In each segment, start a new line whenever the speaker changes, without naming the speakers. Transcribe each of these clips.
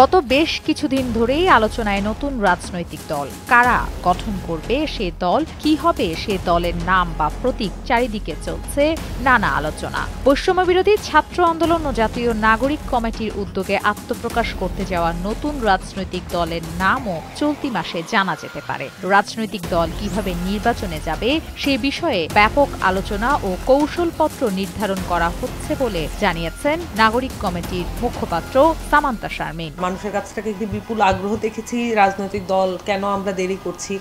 গত বেশ কিছুদিন ধরেই আলোচনায় নতুন রাজনৈতিক দল কারা গঠন করবে, সে দল কি হবে, সে দলের নাম বা প্রতীক, চারিদিকে চলছে নানা আলোচনা। বৈষম্যবিরোধী ছাত্র আন্দোলন ও জাতীয় নাগরিক কমিটির উদ্যোগে আত্মপ্রকাশ করতে যাওয়া নতুন রাজনৈতিক দলের নামও চলতি মাসে জানা যেতে পারে। রাজনৈতিক দল কিভাবে নির্বাচনে যাবে সে বিষয়ে ব্যাপক আলোচনা ও কৌশলপত্র নির্ধারণ করা হচ্ছে বলে জানিয়েছেন নাগরিক কমিটির মুখপাত্র সামান্তা শারমিন।
মানুষের কাছ থেকে একটি বিপুল আগ্রহ দেখেছি রাজনৈতিক দল কেন আমরা দেরি করছি,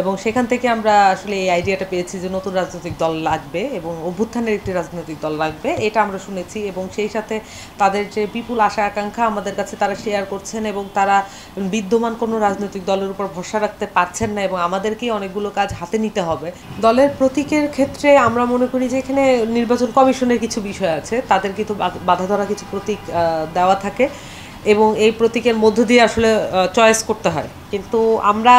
এবং সেখান থেকে আমরা আসলে এই আইডিয়াটা পেয়েছি যে নতুন রাজনৈতিক দল লাগবে এবং অভ্যুত্থানের একটি রাজনৈতিক দল লাগবে, এটা আমরা শুনেছি। এবং সেই সাথে তাদের যে বিপুল আশা আকাঙ্ক্ষা আমাদের কাছে তারা শেয়ার করছেন, এবং তারা বিদ্যমান কোনো রাজনৈতিক দলের উপর ভরসা রাখতে পারছেন না, এবং আমাদেরকেই অনেকগুলো কাজ হাতে নিতে হবে। দলের প্রতীকের ক্ষেত্রে আমরা মনে করি যে এখানে নির্বাচন কমিশনের কিছু বিষয় আছে, তাদের কিন্তু বাধা ধরা কিছু প্রতীক দেওয়া থাকে এবং এই প্রতীকের মধ্য দিয়ে আসলে চয়েস করতে হয়। কিন্তু আমরা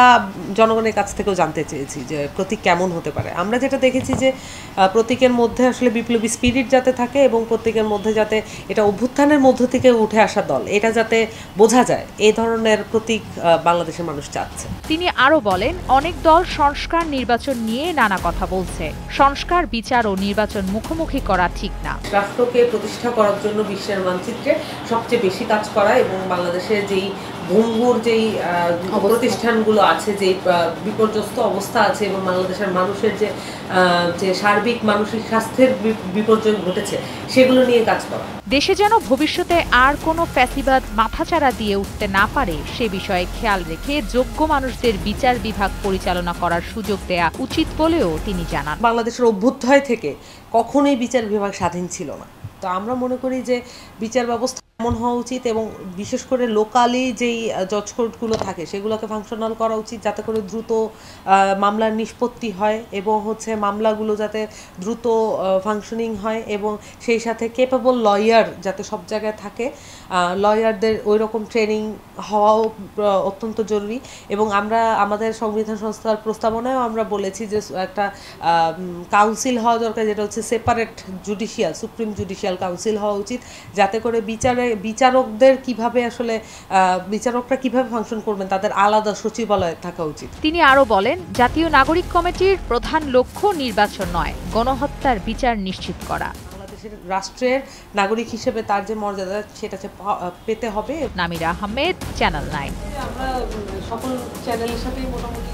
জনগণের কাছ থেকেও জানতে চেয়েছি যে প্রতীক কেমন হতে পারে। আমরা যেটা দেখেছি যে প্রতীকের মধ্যে আসলে বিপ্লবী স্পিরিট যাতে থাকে এবং প্রতীকের মধ্যে যাতে এটা অভ্যুত্থানের মধ্য থেকে উঠে আসা দল, এটা যাতে বোঝা যায়, এই ধরনের প্রতীক বাংলাদেশের মানুষ চাচ্ছে।
তিনি আরো বলেন, অনেক দল সংস্কার নির্বাচন নিয়ে নানা কথা বলছে। সংস্কার, বিচার ও নির্বাচন মুখোমুখি করা ঠিক না।
রাষ্ট্রকে প্রতিষ্ঠা করার জন্য বিশ্বের মানচিত্রে সবচেয়ে বেশি কাজ করা এবং বাংলাদেশের যেই ভঙ্গুর যেই প্রতিষ্ঠানগুলো আছে, যেই বিপর্যস্ত অবস্থা আছে এবং বাংলাদেশের মানুষের যে সার্বিক মানসিক স্বাস্থ্যের বিপর্যয় ঘটেছে, সেগুলো নিয়ে কাজ করা।
দেশে যেন ভবিষ্যতে আর কোনো ফ্যাসিবাদ মাথাচাড়া দিয়ে উঠতে না পারে সে বিষয়ে খেয়াল রেখে যোগ্য মানুষদের বিচার বিভাগ পরিচালনা করার সুযোগ দেয়া উচিত বলেও তিনি জানান।
বাংলাদেশের অভ্যুদয় থেকে কখনোই বিচার বিভাগ স্বাধীন ছিল না। তো আমরা মনে করি যে বিচার ব্যবস্থা এমন হওয়া উচিত, এবং বিশেষ করে লোকালি যেই জজ কোর্টগুলো থাকে সেগুলোকে ফাংশনাল করা উচিত, যাতে করে দ্রুত মামলার নিষ্পত্তি হয় এবং মামলাগুলো যাতে দ্রুত ফাংশনিং হয়, এবং সেই সাথে কেপেবল লয়ার যাতে সব জায়গায় থাকে। লয়ারদের ওই রকম ট্রেনিং হওয়াও অত্যন্ত জরুরি। এবং আমরা আমাদের সংবিধান সংস্থার প্রস্তাবনায়ও আমরা বলেছি যে একটা কাউন্সিল হওয়া দরকার, যেটা হচ্ছে separate judicial, supreme judicial council হওয়া উচিত, যাতে করে বিচারকদের কিভাবে আসলে বিচারকরা কিভাবে ফাংশন করবেন তাদের আলাদা সচিবালয় থাকা উচিত।
তিনি আরো বলেন, জাতীয় নাগরিক কমিটির প্রধান লক্ষ্য নির্বাচন নয়, গণহত্যার বিচার নিশ্চিত করা।
বাংলাদেশের রাষ্ট্রের নাগরিক হিসেবে তার যে মর্যাদা সেটা পেতে হবে।
নামিরা আহমেদ, চ্যানেল 9।
আমরা সকল চ্যানেলের সাথেই মোটামুটি